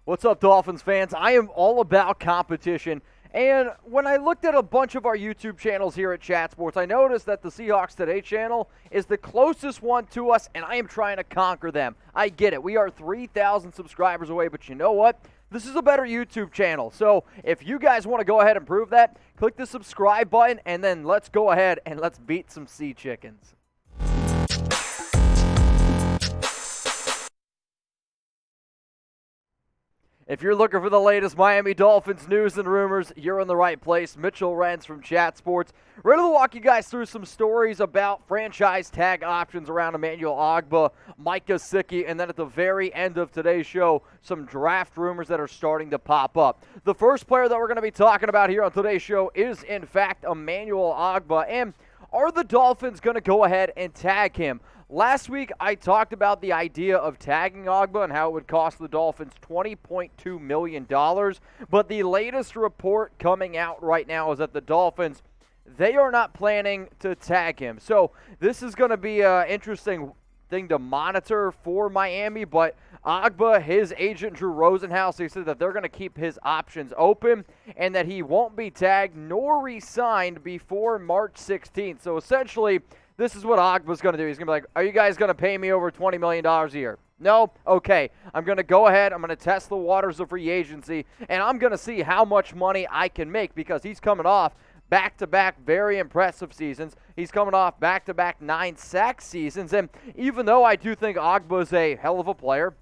What's up, Dolphins fans? I am all about competition. And when I looked at a bunch of our YouTube channels here at Chat Sports, I noticed that the Seahawks Today channel is the closest one to us, and I am trying to conquer them. I get it. We are 3,000 subscribers away, but you know what? This is a better YouTube channel. So if you guys want to go ahead and prove that, click the subscribe button, and then let's go ahead and let's beat some sea chickens. If you're looking for the latest Miami Dolphins news and rumors, you're in the right place. Mitchell Renz from Chat Sports. Ready to walk you guys through some stories about franchise tag options around Emmanuel Ogbah, Mike Gesicki, and then at the very end of today's show, some draft rumors that are starting to pop up. The first player that we're going to be talking about here on today's show is, in fact, Emmanuel Ogbah. And are the Dolphins going to go ahead and tag him? Last week, I talked about the idea of tagging Ogbah and how it would cost the Dolphins $20.2 million. But the latest report coming out right now is that the Dolphins, they are not planning to tag him. So this is going to be an interesting thing to monitor for Miami. But Ogbah, his agent Drew Rosenhaus, he said that they're going to keep his options open and that he won't be tagged nor re-signed before March 16th. So essentially, this is what Ogbah's going to do. He's going to be like, are you guys going to pay me over $20 million a year? No? Okay. I'm going to go ahead. I'm going to test the waters of free agency, and I'm going to see how much money I can make because he's coming off back-to-back very impressive seasons. He's coming off back-to-back 9-sack seasons, and even though I do think Ogbah's a hell of a player,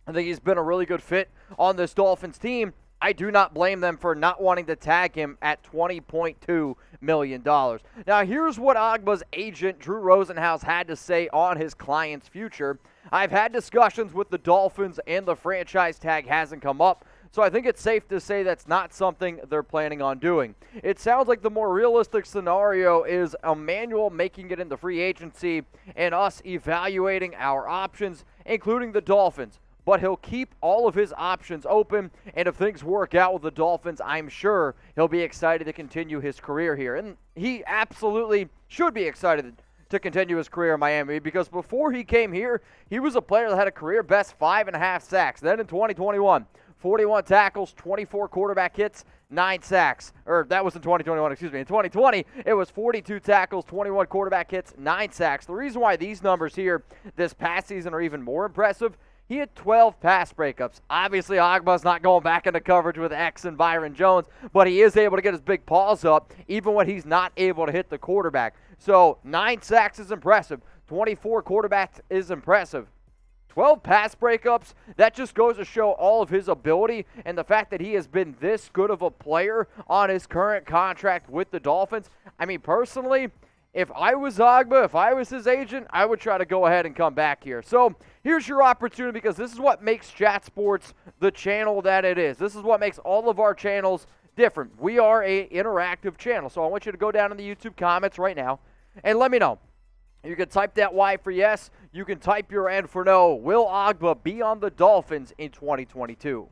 I think he's been a really good fit on this Dolphins team, I do not blame them for not wanting to tag him at $20.2 million. Now, here's what Ogbah's agent, Drew Rosenhaus, had to say on his client's future. I've had discussions with the Dolphins, and the franchise tag hasn't come up, so I think it's safe to say that's not something they're planning on doing. It sounds like the more realistic scenario is Emmanuel making it into free agency and us evaluating our options, including the Dolphins. But he'll keep all of his options open, and if things work out with the Dolphins, I'm sure he'll be excited to continue his career here. And he absolutely should be excited to continue his career in Miami because before he came here, he was a player that had a career-best 5.5 sacks. Then in 2021, 41 tackles, 24 quarterback hits, 9 sacks. Or that was in 2021, excuse me. In 2020, it was 42 tackles, 21 quarterback hits, 9 sacks. The reason why these numbers here this past season are even more impressive, he had 12 pass breakups. Obviously, Ogbah's not going back into coverage with X and Byron Jones, but he is able to get his big paws up even when he's not able to hit the quarterback. So 9 sacks is impressive. 24 quarterbacks is impressive. 12 pass breakups, that just goes to show all of his ability and the fact that he has been this good of a player on his current contract with the Dolphins. I mean, personally, if I was Ogbah, if I was his agent, I would try to go ahead and come back here. So here's your opportunity because this is what makes Chat Sports the channel that it is. This is what makes all of our channels different. We are an interactive channel. So I want you to go down in the YouTube comments right now and let me know. You can type that Y for yes. You can type your N for no. Will Ogbah be on the Dolphins in 2022?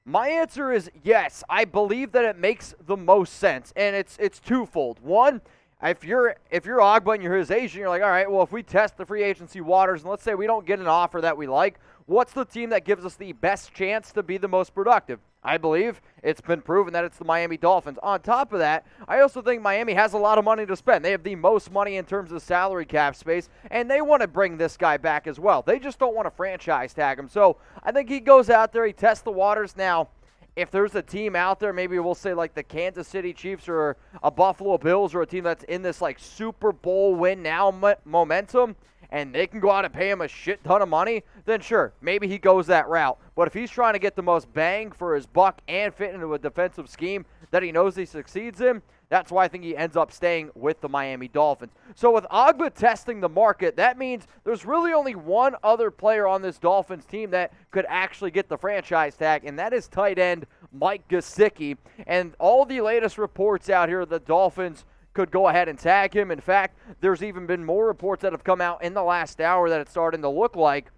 My answer is yes. I believe that it makes the most sense, and it's twofold. One, if you're Ogbah and you're his agent, you're like, all right, well, if we test the free agency waters and let's say we don't get an offer that we like, what's the team that gives us the best chance to be the most productive? I believe it's been proven that it's the Miami Dolphins. On top of that, I also think Miami has a lot of money to spend. They have the most money in terms of salary cap space, and they want to bring this guy back as well. They just don't want to franchise tag him. So I think he goes out there, he tests the waters. Now, if there's a team out there, maybe we'll say like the Kansas City Chiefs or a Buffalo Bills or a team that's in this like Super Bowl win now momentum, and they can go out and pay him a shit ton of money, then sure, maybe he goes that route. But if he's trying to get the most bang for his buck and fit into a defensive scheme that he knows he succeeds in, that's why I think he ends up staying with the Miami Dolphins. So with Ogbah testing the market, that means there's really only one other player on this Dolphins team that could actually get the franchise tag, and that is tight end Mike Gesicki. And all the latest reports out here, the Dolphins could go ahead and tag him. In fact, there's even been more reports that have come out in the last hour that it's starting to look like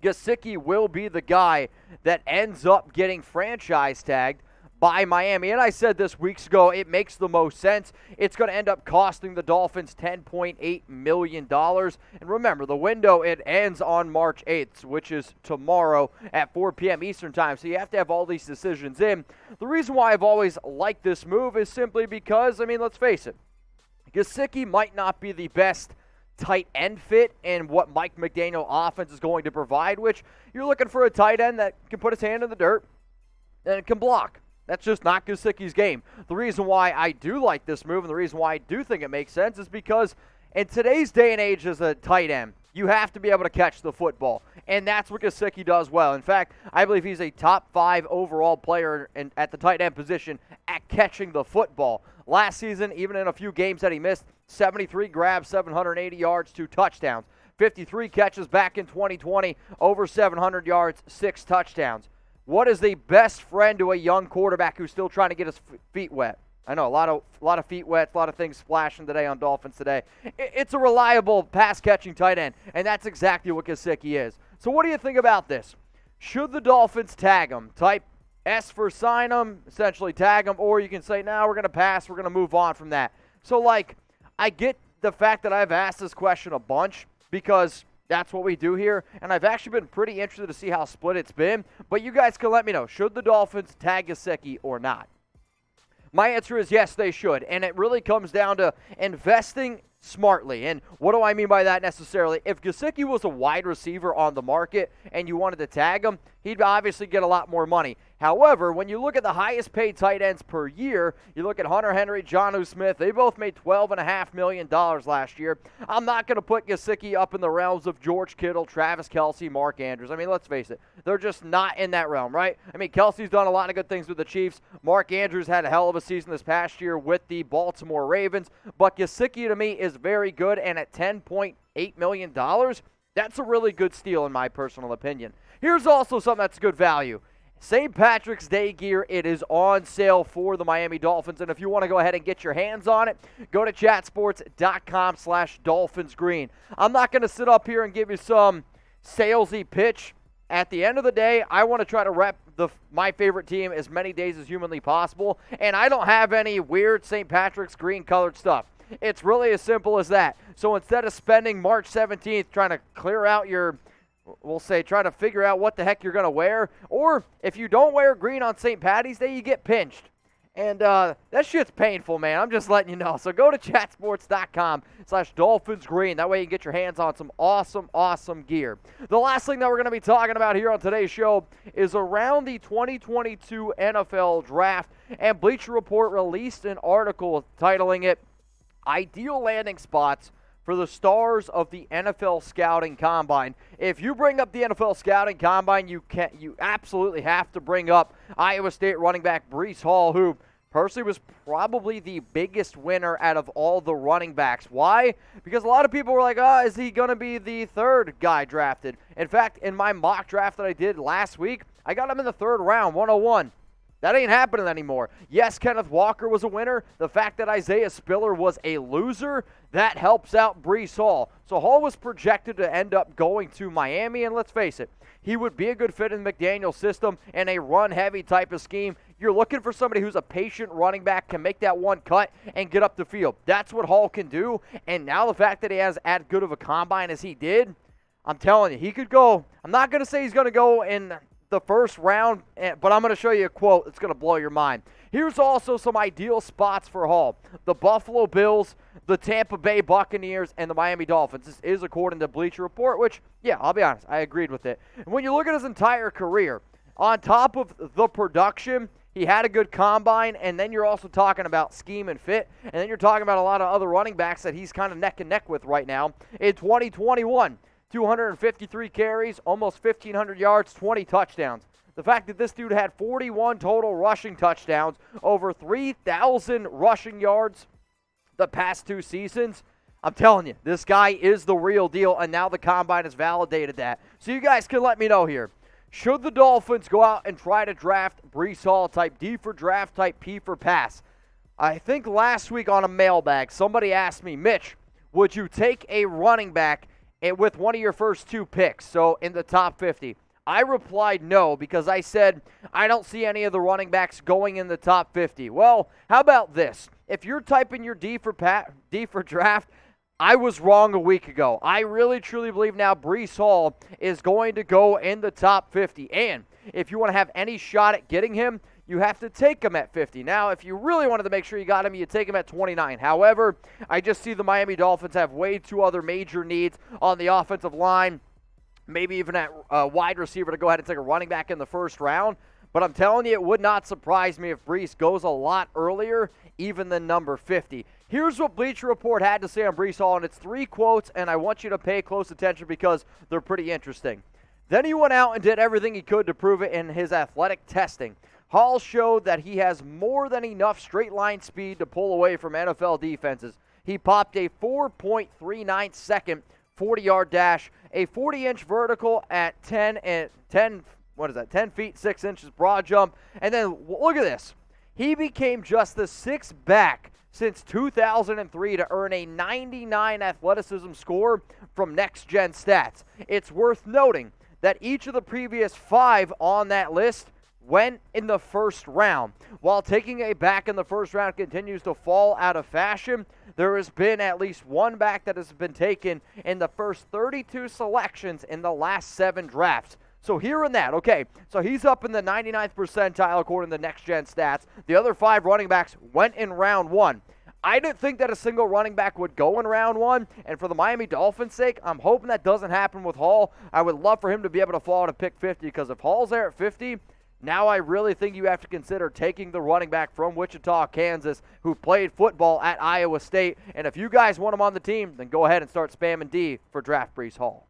Gesicki will be the guy that ends up getting franchise tagged by Miami. And I said this weeks ago, it makes the most sense. It's going to end up costing the Dolphins $10.8 million. And remember, the window, it ends on March 8th, which is tomorrow at 4 p.m. Eastern time. So you have to have all these decisions in. The reason why I've always liked this move is simply because, I mean, let's face it, Gesicki might not be the best tight end fit in what Mike McDaniel offense is going to provide, which you're looking for a tight end that can put his hand in the dirt and can block. That's just not Gesicki's game. The reason why I do like this move and the reason why I do think it makes sense is because in today's day and age as a tight end, you have to be able to catch the football, and that's what Gesicki does well. In fact, I believe he's a top 5 overall player at the tight end position at catching the football. Last season, even in a few games that he missed, 73 grabs, 780 yards, 2 touchdowns. 53 catches back in 2020, over 700 yards, 6 touchdowns. What is the best friend to a young quarterback who's still trying to get his feet wet? I know, a lot of feet wet, a lot of things splashing today on Dolphins Today. It's a reliable pass-catching tight end, and that's exactly what Gesicki is. So what do you think about this? Should the Dolphins tag him? Type S for sign him, essentially tag him, or you can say, no, we're going to pass, we're going to move on from that. So, I get the fact that I've asked this question a bunch because that's what we do here, and I've actually been pretty interested to see how split it's been, but you guys can let me know, should the Dolphins tag Gesicki or not? My answer is yes, they should, and it really comes down to investing smartly. And what do I mean by that necessarily? If Gesicki was a wide receiver on the market and you wanted to tag him, he'd obviously get a lot more money. However, when you look at the highest paid tight ends per year, you look at Hunter Henry, Jonnu Smith, they both made $12.5 million last year. I'm not going to put Gesicki up in the realms of George Kittle, Travis Kelce, Mark Andrews. I mean, let's face it, they're just not in that realm, right? I mean, Kelce's done a lot of good things with the Chiefs. Mark Andrews had a hell of a season this past year with the Baltimore Ravens. But Gesicki, to me, is very good, and at $10.8 million, that's a really good steal in my personal opinion. Here's also something that's good value. St. Patrick's Day gear, it is on sale for the Miami Dolphins, and if you want to go ahead and get your hands on it, go to chatsports.com/DolphinsGreen. I'm not going to sit up here and give you some salesy pitch. At the end of the day, I want to try to rep my favorite team as many days as humanly possible, and I don't have any weird St. Patrick's green-colored stuff. It's really as simple as that. So instead of spending March 17th trying to clear out try to figure out what the heck you're going to wear, or if you don't wear green on St. Patty's Day, you get pinched. And that shit's painful, man. I'm just letting you know. So go to chatsports.com/DolphinsGreen. That way you can get your hands on some awesome, awesome gear. The last thing that we're going to be talking about here on today's show is around the 2022 NFL Draft. And Bleacher Report released an article titling it, Ideal Landing Spots for the Stars of the NFL Scouting Combine. If you bring up the NFL Scouting Combine, you absolutely have to bring up Iowa State running back Breece Hall, who personally was probably the biggest winner out of all the running backs. Why? Because a lot of people were like, is he going to be the third guy drafted? In fact, in my mock draft that I did last week, I got him in the 3rd round, 101. That ain't happening anymore. Yes, Kenneth Walker was a winner. The fact that Isaiah Spiller was a loser, that helps out Breece Hall. So Hall was projected to end up going to Miami, and let's face it, he would be a good fit in McDaniel's system in a run-heavy type of scheme. You're looking for somebody who's a patient running back, can make that one cut and get up the field. That's what Hall can do, and now the fact that he has as good of a combine as he did, I'm telling you, he could go. I'm not going to say he's going to go in the 1st round, but I'm going to show you a quote that's going to blow your mind. Here's also some ideal spots for Hall. The Buffalo Bills, the Tampa Bay Buccaneers, and the Miami Dolphins. This is according to Bleacher Report, which, yeah, I'll be honest, I agreed with it. And when you look at his entire career, on top of the production, he had a good combine, and then you're also talking about scheme and fit, and then you're talking about a lot of other running backs that he's kind of neck and neck with right now. In 2021, 253 carries, almost 1,500 yards, 20 touchdowns. The fact that this dude had 41 total rushing touchdowns, over 3,000 rushing yards the past 2 seasons, I'm telling you, this guy is the real deal, and now the Combine has validated that. So you guys can let me know here. Should the Dolphins go out and try to draft Breece Hall, type D for draft, type P for pass? I think last week on a mailbag, somebody asked me, Mitch, would you take a running back with one of your first 2 picks, so in the top 50? I replied no because I said I don't see any of the running backs going in the top 50. Well, how about this? If you're typing your D for draft, I was wrong a week ago. I really, truly believe now Breece Hall is going to go in the top 50. And if you want to have any shot at getting him, you have to take him at 50. Now, if you really wanted to make sure you got him, you take him at 29. However, I just see the Miami Dolphins have way too other major needs on the offensive line, maybe even at wide receiver to go ahead and take a running back in the first round. But I'm telling you, it would not surprise me if Breece goes a lot earlier, even than number 50. Here's what Bleacher Report had to say on Breece Hall, and it's 3 quotes, and I want you to pay close attention because they're pretty interesting. Then he went out and did everything he could to prove it in his athletic testing. Hall showed that he has more than enough straight line speed to pull away from NFL defenses. He popped a 4.39 second 40-yard dash, a 40-inch vertical at 10 feet 6 inches broad jump, and then look at this. He became just the 6th back since 2003 to earn a 99 athleticism score from Next Gen Stats. It's worth noting that each of the previous 5 on that list went in the first round. While taking a back in the first round continues to fall out of fashion, there has been at least one back that has been taken in the first 32 selections in the last 7 drafts. So hearing that, okay, so he's up in the 99th percentile according to Next Gen Stats. The other 5 running backs went in round 1. I didn't think that a single running back would go in round 1, and for the Miami Dolphins' sake, I'm hoping that doesn't happen with Hall. I would love for him to be able to fall to pick 50, because if Hall's there at 50, now I really think you have to consider taking the running back from Wichita, Kansas, who played football at Iowa State. And if you guys want him on the team, then go ahead and start spamming D for draft Breece Hall.